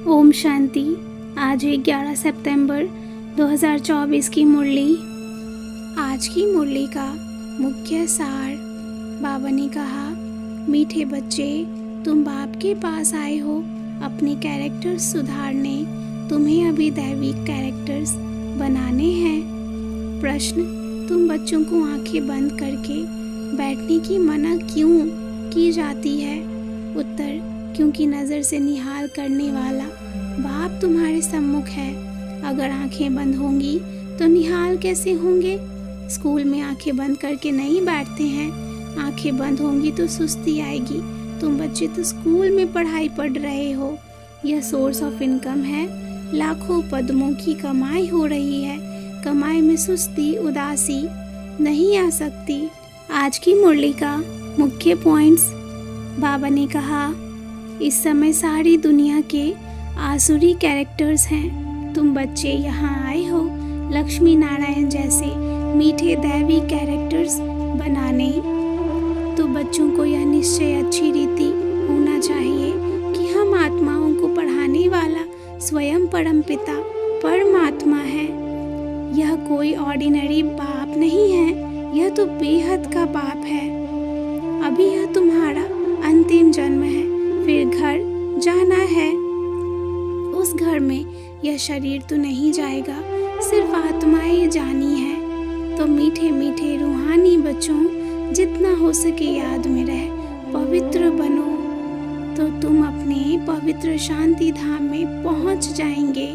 ओम शांति। आज है 11 सितंबर 2024 की मुरली। आज की मुरली का मुख्य सार। बाबा ने कहा, मीठे बच्चे, तुम बाप के पास आए हो अपने कैरेक्टर्स सुधारने। तुम्हें अभी दैविक कैरेक्टर्स बनाने हैं। प्रश्न, तुम बच्चों को आंखें बंद करके बैठने की मना क्यों की जाती है? उत्तर, क्योंकि नज़र से निहाल करने वाला बाप तुम्हारे सम्मुख है। अगर आंखें बंद होंगी तो निहाल कैसे होंगे? स्कूल में आंखें बंद करके नहीं बैठते हैं। आंखें बंद होंगी तो सुस्ती आएगी। तुम बच्चे तो स्कूल में पढ़ाई पढ़ रहे हो। यह सोर्स ऑफ इनकम है। लाखों पद्मों की कमाई हो रही है। कमाई में सुस्ती, उदासी नहीं आ सकती। आज की मुरली का मुख्य पॉइंट्स। बाबा ने कहा, इस समय सारी दुनिया के आसुरी कैरेक्टर्स हैं। तुम बच्चे यहाँ आए हो लक्ष्मी नारायण जैसे मीठे दैवी कैरेक्टर्स बनाने। तो बच्चों को यह निश्चय अच्छी रीति होना चाहिए कि हम आत्माओं को पढ़ाने वाला स्वयं परमपिता परमात्मा है। यह कोई ऑर्डिनरी बाप नहीं है, यह तो बेहद का बाप है। अभी यह तुम्हारा अंतिम जन्म है, फिर घर जाना है। उस घर में यह शरीर तो नहीं जाएगा, सिर्फ आत्माएं जानी है। तो मीठे मीठे रूहानी बच्चों, जितना हो सके याद में रह पवित्र बनो, तो तुम अपने पवित्र शांति धाम में पहुंच जाएंगे।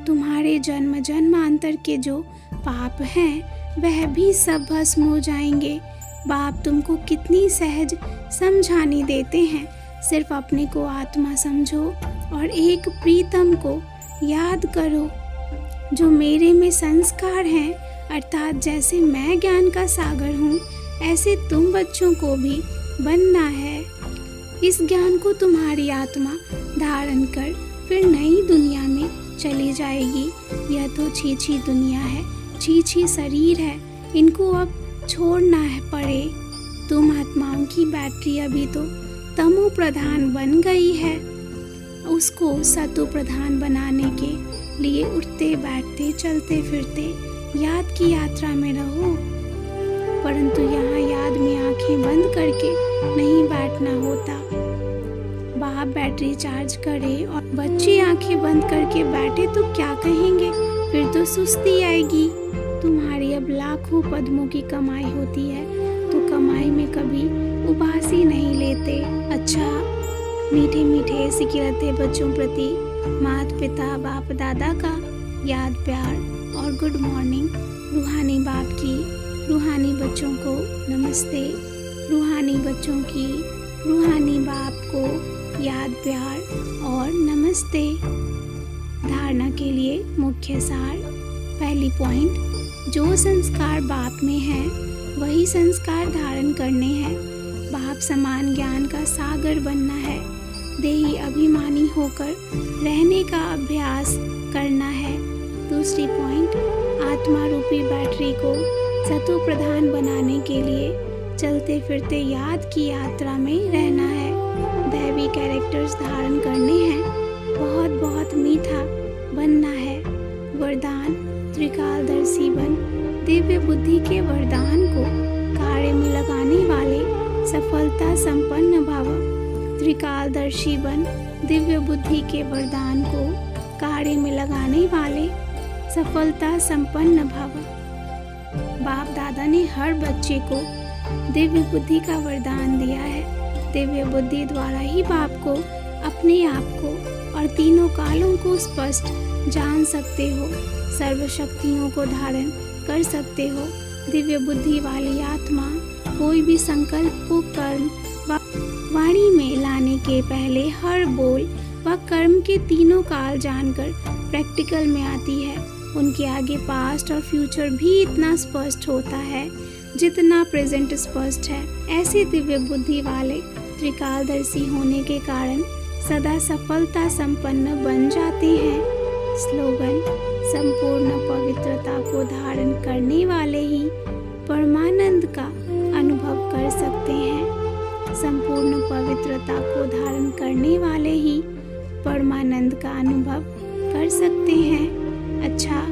तुम्हारे जन्म जन्मांतर के जो पाप हैं वह भी सब भस्म हो जाएंगे। बाप तुमको कितनी सहज समझानी देते हैं। सिर्फ अपने को आत्मा समझो और एक प्रीतम को याद करो जो मेरे में संस्कार हैं, अर्थात जैसे मैं ज्ञान का सागर हूँ ऐसे तुम बच्चों को भी बनना है। इस ज्ञान को तुम्हारी आत्मा धारण कर फिर नई दुनिया में चली जाएगी। यह तो छीछी दुनिया है, छीछी शरीर है, इनको अब छोड़ना है पड़े। तुम आत्माओं की बैटरी अभी तो तमो प्रधान बन गई है। उसको सतो प्रधान बनाने के लिए उठते बैठते चलते फिरते याद की यात्रा में रहो। परंतु यहाँ याद में आंखें बंद करके नहीं बैठना होता। बाप बैटरी चार्ज करे और बच्चे आंखें बंद करके बैठे तो क्या कहेंगे? फिर तो सुस्ती आएगी। तुम्हारी अब लाखों पद्मों की कमाई होती है, तो कमाई में कभी उबासी नहीं लेते। अच्छा, मीठे मीठे सिकिरते बच्चों प्रति माता पिता बाप दादा का याद प्यार और गुड मॉर्निंग। रूहानी बाप की रूहानी बच्चों को नमस्ते। रूहानी बच्चों की रूहानी बाप को याद प्यार और नमस्ते। धारणा के लिए मुख्य सार। पहली पॉइंट, जो संस्कार बाप में है वही संस्कार धारण करने हैं। बाप समान ज्ञान का सागर बनना है। देही अभिमानी होकर रहने का अभ्यास करना है। दूसरी पॉइंट, आत्मा रूपी बैटरी को सतो प्रधान बनाने के लिए चलते फिरते याद की यात्रा में रहना है। दैवी कैरेक्टर्स धारण करने हैं। बहुत बहुत मीठा बनना है। वरदान, त्रिकालदर्शी बन दिव्य बुद्धि के वरदान को कार्य में लगाने वाले सफलता संपन्न भव। त्रिकालदर्शी बन दिव्य बुद्धि के वरदान को कार्य में लगाने वाले सफलता संपन्न भव। बाप दादा ने हर बच्चे को दिव्य बुद्धि का वरदान दिया है। दिव्य बुद्धि द्वारा ही बाप को अपने आप को और तीनों कालों को स्पष्ट जान सकते हो। सर्व शक्तियों को धारण कर सकते हो। दिव्य बुद्धि वाली आत्मा कोई भी संकल्प को कर्म व वाणी में लाने के पहले हर बोल व कर्म के तीनों काल जानकर प्रैक्टिकल में आती है। उनके आगे पास्ट और फ्यूचर भी इतना स्पष्ट होता है जितना प्रेजेंट स्पष्ट है। ऐसे दिव्य बुद्धि वाले त्रिकालदर्शी होने के कारण सदा सफलता संपन्न बन जाते हैं। स्लोगन, संपूर्ण पवित्रता को धारण करने वाले ही परमानंद का अनुभव कर सकते हैं। संपूर्ण पवित्रता को धारण करने वाले ही परमानंद का अनुभव कर सकते हैं। अच्छा,